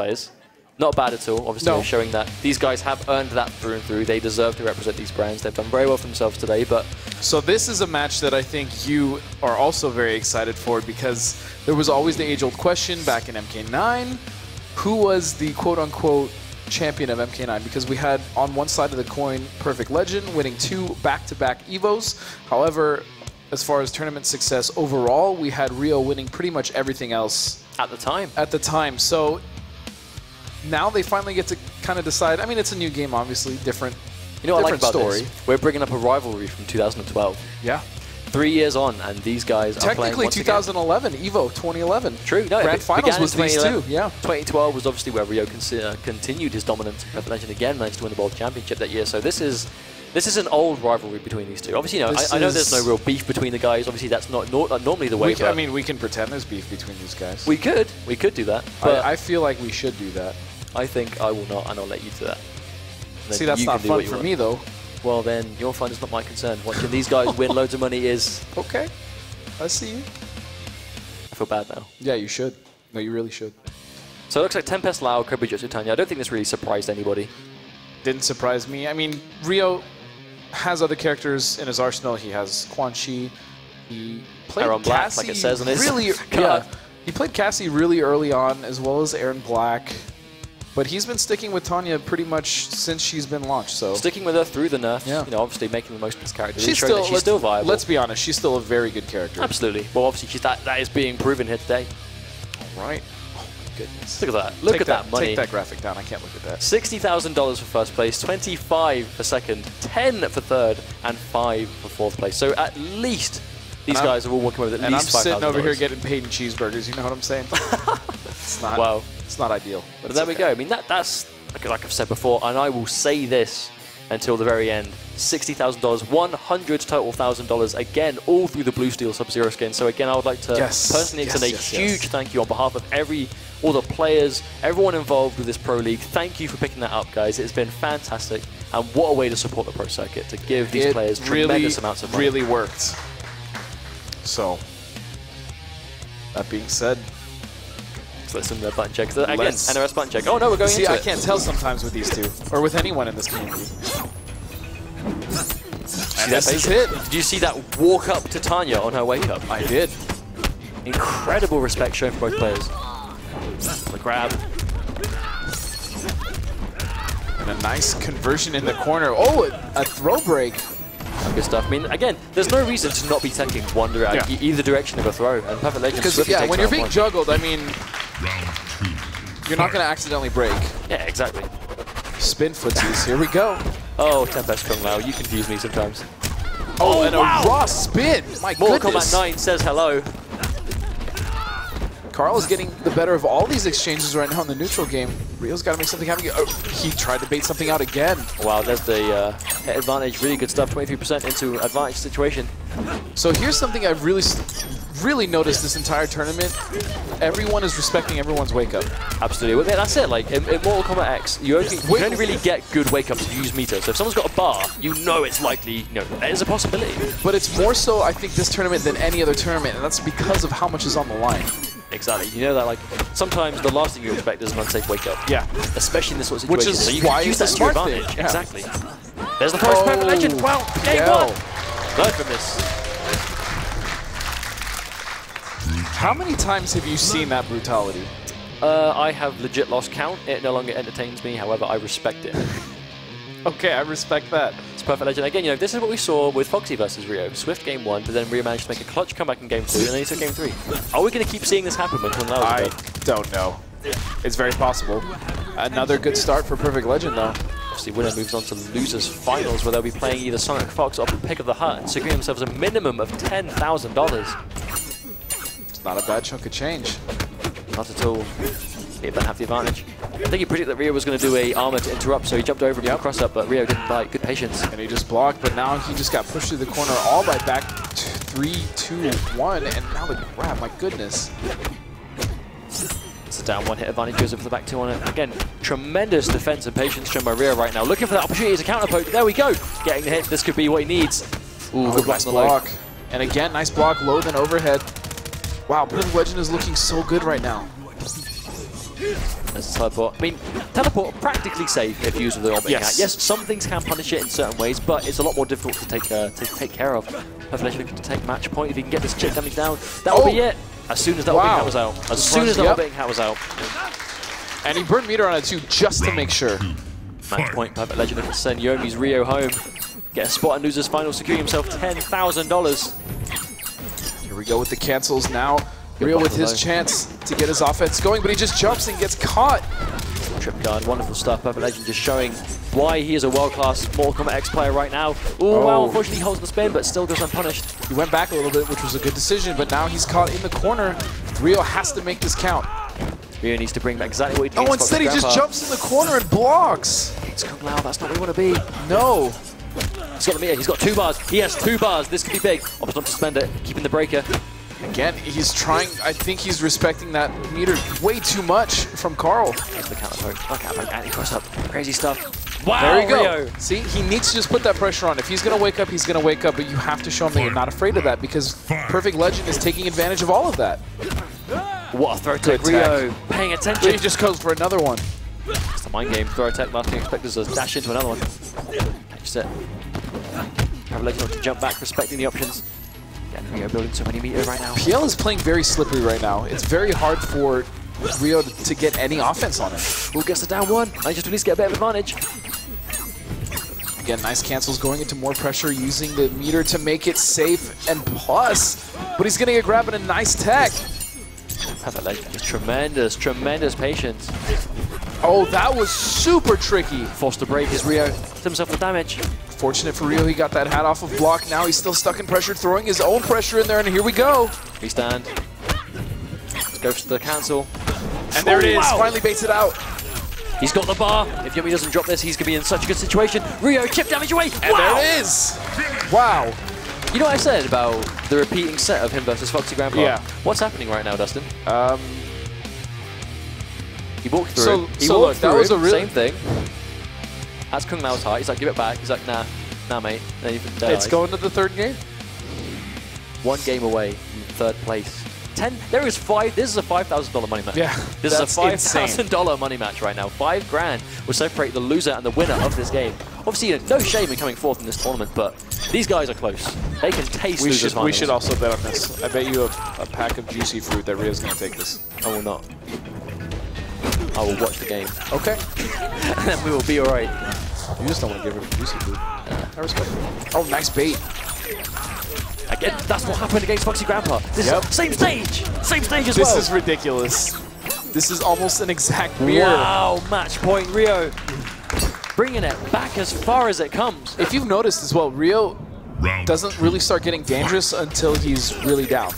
players. Not bad at all, obviously, showing that these guys have earned that through and through. They deserve to represent these brands. They've done very well for themselves today, but... So this is a match that I think you are also very excited for, because there was always the age-old question back in MK9, who was the quote-unquote champion of MK9? Because we had on one side of the coin Perfect Legend winning 2 back-to-back EVOs. However, as far as tournament success overall, we had REO winning pretty much everything else. At the time. At the time. So now they finally get to kind of decide. I mean, it's a new game, obviously, different. You know what I like about this? We're bringing up a rivalry from 2012. Yeah. 3 years on, and these guys are playing once 2011, EVO 2011. True. No, Grand Finals was these two. Yeah. 2012 was obviously where REO continued his dominance. Perfect Legend again managed to win the World Championship that year. So this is an old rivalry between these two. Obviously, you know, I know there's no real beef between the guys. Obviously, that's not normally the way. I mean, we can pretend there's beef between these guys. We could do that. But I feel like we should do that. I think I will not, and I'll let you do that. See, that's not fun for me, though. Well, then your fun is not my concern. Watching these guys win loads of money is... Okay. I see you. I feel bad now. Yeah, you should. No, you really should. So it looks like Tempest, Lau, Kobe, Jutsu, Tanya. I don't think this really surprised anybody. Didn't surprise me. I mean, REO has other characters in his arsenal. He has Quan Chi. He played Aaron Black, like it says on his card. He played Cassie really early on, as well as Aaron Black. But he's been sticking with Tanya pretty much since she's been launched. So sticking with her through the nerf, you know, obviously making the most of this character. She's still viable. Let's be honest, she's still a very good character. Absolutely. Well, obviously that is being proven here today. All right. Oh my goodness. Look at that. Look at that money. Take that graphic down. I can't look at that. $60,000 for first place, 25 for second, 10 for third, and 5 for fourth place. So at least these guys are all walking away with at least $5,000. And I'm sitting over here getting paid in cheeseburgers. You know what I'm saying? It's not. Wow. It's not ideal. But there we go. I mean, that's like I've said before, and I will say this until the very end. $60,000, 100 total $1,000, again, all through the Blue Steel Sub-Zero skin. So again, I would like to personally extend a huge thank you on behalf of all the players, everyone involved with this Pro League. Thank you for picking that up, guys. It's been fantastic, and what a way to support the Pro Circuit, to give these players tremendous amounts of money. It really worked. So, that being said, listen to the button check. Again, NRS button check. Oh no, we're going into it. I can't tell sometimes with these two, or with anyone in this community. And this is it. Did you see that walk up to Tanya on her wake up? I did. Incredible respect shown for both players. The grab. And a nice conversion in the corner. Oh, a throw break. Good stuff. I mean, again, there's no reason to not be taking Wonder out either direction of a throw. And Perfect Legend because when you're being juggled, I mean, you're not going to accidentally break. Yeah, exactly. Spin footsies. Here we go. Oh, Tempest Kung Lao, you confuse me sometimes. Oh, and a raw spin. My Mortal goodness. Kombat 9 says hello. Carl is getting the better of all these exchanges right now in the neutral game. REO's got to make something happen. Oh, he tried to bait something out again. Wow, there's the hit advantage. Really good stuff. 23% into advantage situation. So here's something I've really noticed this entire tournament. Everyone is respecting everyone's wake up. Absolutely. Well, that's it. Like in Mortal Kombat X, you can only really get good wake ups if you use meter. So if someone's got a bar, you know it's likely, there's a possibility. But it's more so, I think, this tournament than any other tournament, and that's because of how much is on the line. Exactly. You know that, like, sometimes the last thing you expect is an unsafe wake up. Yeah. Especially in this sort of situation. Which is so you why can use that to your advantage. Yeah. Exactly. There's the first Perfect Legend. Well, game one. Learn from this. How many times have you seen that brutality? I have legit lost count. It no longer entertains me. However, I respect it. Okay, I respect that. It's Perfect Legend. Again, this is what we saw with Foxy versus REO. Swift game 1, but then REO managed to make a clutch comeback in game 2, and then he took game 3. Are we going to keep seeing this happen when Kung Lao is I don't know. It's very possible. Another good start for Perfect Legend, though. Obviously, winner moves on to losers finals, where they'll be playing either Sonic Fox or Pick of the Hut, and securing themselves a minimum of $10,000. It's not a bad chunk of change. Not at all. They don't have the advantage. I think he predicted that REO was going to do a armor to interrupt, so he jumped over to cross up, but REO didn't bite. Good patience. And he just blocked, but now he just got pushed through the corner all by back 3, 2, 1, and now the grab, my goodness. It's a down one hit advantage, goes up for the back 2 on it. Again, tremendous defense and patience shown by REO right now. Looking for that opportunity as a counter poke. There we go. Getting the hit. This could be what he needs. Ooh, good nice block. And again, nice block, low then overhead. Wow, Perfect Legend is looking so good right now. There's a teleport. I mean, teleport practically safe if used with the orbiting hat. Yes, some things can punish it in certain ways, but it's a lot more difficult to take care of. Hopefully, looking to take match point if he can get this chip damage down. That'll be it. As soon as that orbiting hat was out. As soon as that orbiting hat was out. And he burned meter on it too, just to make sure. Match point, Perfect Legend looking to send YOMI's REO home. Get a spot in losers final, securing himself $10,000. Here we go with the cancels now. REO with his chance to get his offense going, but he just jumps and gets caught. Trip guard, wonderful stuff. Perfect Legend just showing why he is a world-class Mortal Kombat X player right now. Ooh, wow, unfortunately he holds the spin, but still goes unpunished. He went back a little bit, which was a good decision, but now he's caught in the corner. REO has to make this count. REO needs to bring back exactly what he did. Oh, instead he just jumps in the corner and blocks. It's Kung Lao, that's not where you want to be. No. He's got the meter, he's got 2 bars. He has 2 bars, this could be big. Opts not to spend it, keeping the breaker. Again, he's trying, I think he's respecting that meter way too much from Carl. There's the counter poke. Okay, anti-cross up. Crazy stuff. Wow, there you go. REO. See, he needs to just put that pressure on. If he's going to wake up, he's going to wake up, but you have to show him that you're not afraid of that because Perfect Legend is taking advantage of all of that. What a throw tech, REO. Paying attention. He just goes for another one. It's the mind game. Throw attack, last thing expect is to dash into another one. Just it. Have a legend to jump back, respecting the options. Yeah, REO building so many meters right now. PL is playing very slippery right now. It's very hard for REO to get any offense on him. Who gets the down one? I just at least get a bit of advantage. Again, nice cancels going into more pressure, using the meter to make it safe and plus, but he's gonna get grabbed in a nice tech. Perfect Legend, just tremendous patience. Oh, that was super tricky. Forced to break his REO, did himself the damage. Fortunate for REO, he got that hat off of block. Now he's still stuck in pressure, throwing his own pressure in there, and here we go. Restand. Let's go for the cancel. And there it is, finally baits it out. He's got the bar. If YOMI doesn't drop this, he's going to be in such a good situation. REO, chip damage away. And there it is. Wow. You know what I said about the repeating set of him versus Foxy Grandpa? Yeah. What's happening right now, Dustin? He walked through. Look, that was a real same thing. As Kung Lao's high, he's like, give it back. He's like, nah, mate. Then it's going to the third game. 1 game away from 3rd place. This is a $5,000 money match. Yeah, this is a $5,000 money match right now. $5,000 will separate the loser and the winner of this game. Obviously, no shame in coming 4th in this tournament, but these guys are close. They can taste losers finals. We should also bet on this. I bet you a pack of juicy fruit that REO's going to take this. I will not. I will watch the game. Okay. And then we will be alright. You just don't want to give her juicy fruit. I respect it. Oh, nice bait. Again, that's what happened against Foxy Grandpa. This is same stage as well. This is ridiculous. This is almost an exact mirror. Wow, match point REO. Bringing it back as far as it comes. If you've noticed as well, REO doesn't really start getting dangerous until he's really down.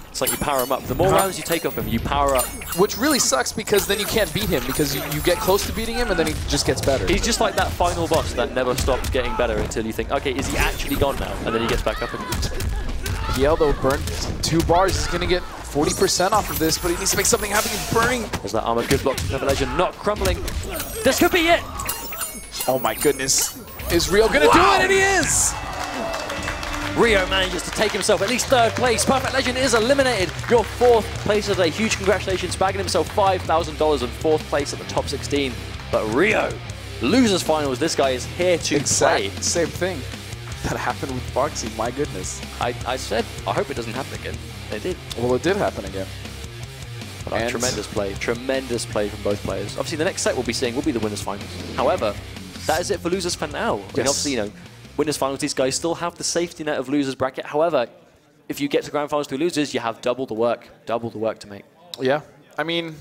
It's like you power him up. The more rounds you take off him, you power up. Which really sucks because then you can't beat him because you get close to beating him and then he just gets better. He's just like that final boss that never stops getting better until you think, okay, is he actually gone now? And then he gets back up again. PL though burned 2 bars. He's going to get 40% off of this, but he needs to make something happen. He's burning. There's that armor. Good block from Perfect Legend. Not crumbling. This could be it. Oh my goodness. Is REO going to do it? And he is. REO manages to take himself at least 3rd place. Perfect Legend is eliminated. Your 4th place of the day. Huge congratulations. Bagging himself $5,000 and 4th place at the top 16. But REO, losers finals. This guy is here to play. Same thing. That happened with Foxy, my goodness. I said, I hope it doesn't happen again. It did. Well, it did happen again. But tremendous play from both players. Obviously, the next set we'll be seeing will be the winners finals. However, that is it for losers for now. I mean, obviously, you know, winners finals, these guys still have the safety net of losers bracket. However, if you get to grand finals through losers, you have double the work to make. Yeah, I mean,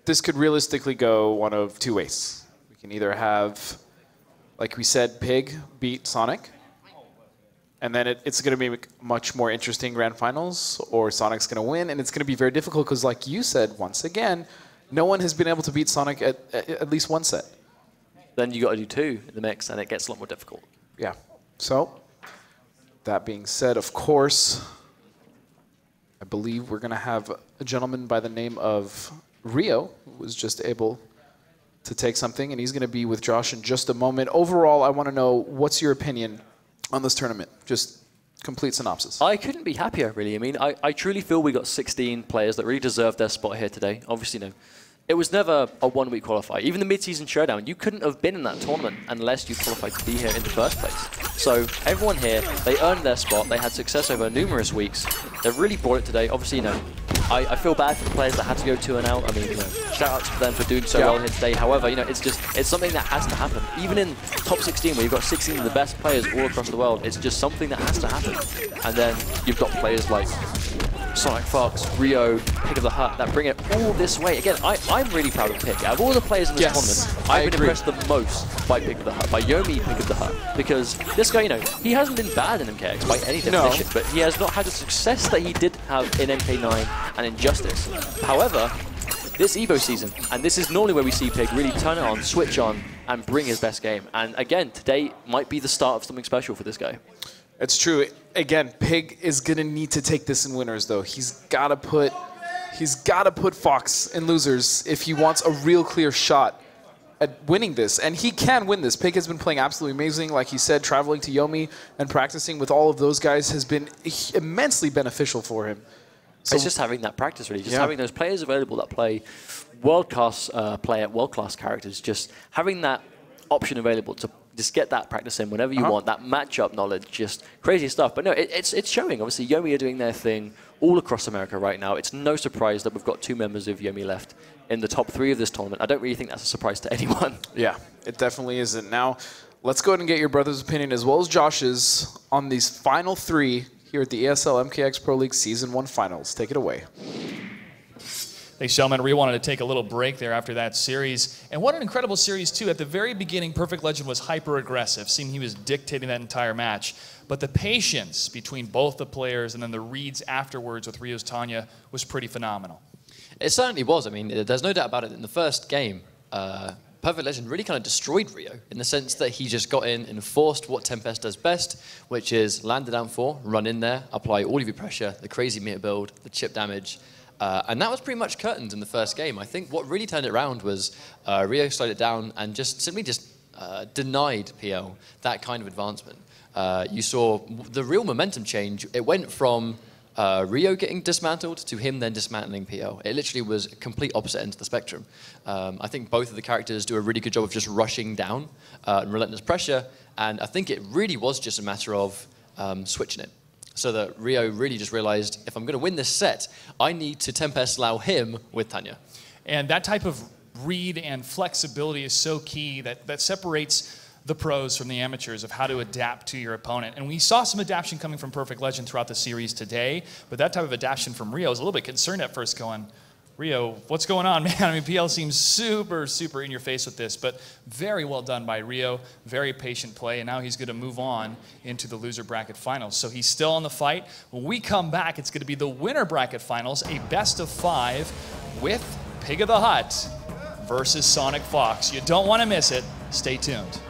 this could realistically go one of 2 ways. We can either have, like we said, Pig beat Sonic, and then it's going to be much more interesting grand finals, or Sonic's going to win, and it's going to be very difficult because, like you said, once again, no one has been able to beat Sonic at least 1 set. Then you got to do 2 in the mix, and it gets a lot more difficult. Yeah. So, that being said, of course, I believe we're going to have a gentleman by the name of REO, who was just able to take something, and he's going to be with Josh in just a moment. Overall, I want to know, what's your opinion on this tournament? Just complete synopsis. I couldn't be happier, really. I mean, I truly feel we got 16 players that really deserve their spot here today. Obviously, you know, it was never a one-week qualifier. Even the mid-season showdown, you couldn't have been in that tournament unless you qualified to be here in the first place. So everyone here, they earned their spot. They had success over numerous weeks. They've really brought it today. Obviously, you know, I feel bad for the players that had to go 2-0. I mean, you know, shout out to them for doing so well here today. However, you know, it's something that has to happen. Even in top 16, where you've got 16 of the best players all across the world, it's just something that has to happen. And then you've got players like Sonic Fox, REO, Pig of the Hut that bring it all this way. Again, I'm really proud of Pig. Out of all the players in this tournament, I've been impressed the most by Pig of the Hut, by YOMI Pig of the Hut, because this guy, you know, he hasn't been bad in MKX by any definition, but he has not had the success that he did have in MK9 and Injustice. However, this EVO season, and this is normally where we see Pig really turn it on, switch on, and bring his best game. And again, today might be the start of something special for this guy. It's true. Again, Pig is gonna need to take this in winners, though. He's gotta put Fox in losers if he wants a real clear shot at winning this. And he can win this. Pig has been playing absolutely amazing. Like he said, traveling to YOMI and practicing with all of those guys has been immensely beneficial for him. So it's just having that practice, really. Just having those players available that play world-class world-class characters. Just having that option available to just get that practice in whenever you want, that matchup knowledge, just crazy stuff. But no, it's showing. Obviously, YOMI are doing their thing all across America right now. It's no surprise that we've got 2 members of YOMI left in the top 3 of this tournament. I don't really think that's a surprise to anyone. Yeah, it definitely isn't. Now, let's go ahead and get your brother's opinion as well as Josh's on these final 3 here at the ESL MKX Pro League Season 1 Finals. Take it away. Thanks, gentlemen. REO wanted to take a little break there after that series. And what an incredible series, too. At the very beginning, Perfect Legend was hyper-aggressive. Seemed he was dictating that entire match. But the patience between both the players and then the reads afterwards with REO's Tanya was pretty phenomenal. It certainly was. I mean, there's no doubt about it. In the first game, Perfect Legend really kind of destroyed REO in the sense that he just got in and forced what Tempest does best, which is land the down 4, run in there, apply all of your pressure, the crazy meter build, the chip damage. And that was pretty much curtains in the first game. I think what really turned it around was REO slowed it down and simply denied PL that kind of advancement. You saw the real momentum change. It went from REO getting dismantled to him then dismantling PL. It literally was a complete opposite end of the spectrum. I think both of the characters do a really good job of just rushing down relentless pressure, and I think it really was just a matter of switching it. So that REO really just realized, if I'm going to win this set, I need to Tempest allow him with Tanya. And that type of read and flexibility is so key that separates the pros from the amateurs of how to adapt to your opponent. And we saw some adaptation coming from Perfect Legend throughout the series today, but that type of adaptation from REO was a little bit concerned at first, going, REO, what's going on, man? I mean, PL seems super, super in your face with this, but very well done by REO, very patient play, and now he's going to move on into the loser bracket finals. So he's still in the fight. When we come back, it's going to be the winner bracket finals, a best of 5 with Pig of the Hut versus Sonic Fox. You don't want to miss it. Stay tuned.